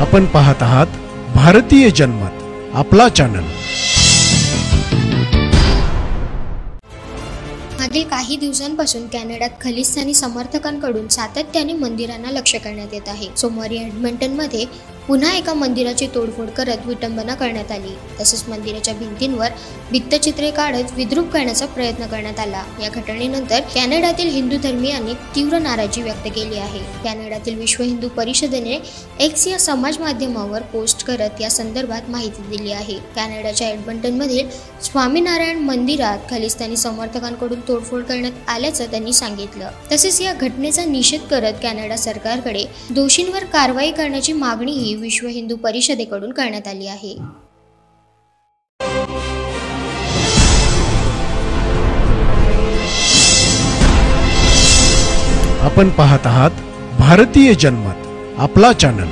आपण पाहत आहात भारतीय जनमत, आपला चॅनल। मागील काही दिवसांपासून कॅनडात खलिस्तानी समर्थकांकडून सातत्याने मंदिरांना लक्ष्य करण्यात येत आहे। सोमवारी एडमंटनमध्ये पुन्हा एका मंदिराची तोडफोड करत विटंबना करण्यात आली। तसेच मंदिराच्या भिंतींवर भित्तचित्रे काढत विद्रूप करण्याचा प्रयत्न करण्यात आला। या घटनेनंतर कॅनडातील हिंदू धर्मीयांनी तीव्र नाराजी व्यक्त केली आहे। कॅनडातील विश्व हिंदू परिषदेने एक्स या समाज माध्यमावर पोस्ट करत या संदर्भात माहिती दिली आहे। कॅनडाच्या एडमंटनमधील स्वामीनारायण मंदिरात खलिस्तानी समर्थकांकडून तोडफोड करण्यात आल्याचं त्यांनी सांगितलं। तसेच या घटनेचा निषेध करत कॅनडा सरकारकडे दोषींवर कारवाई करण्याची मागणीही विश्व हिंदू परिषदेकडून करण्यात आली आहे। आपण पाहत आहात भारतीय जनमत, आपला चॅनल।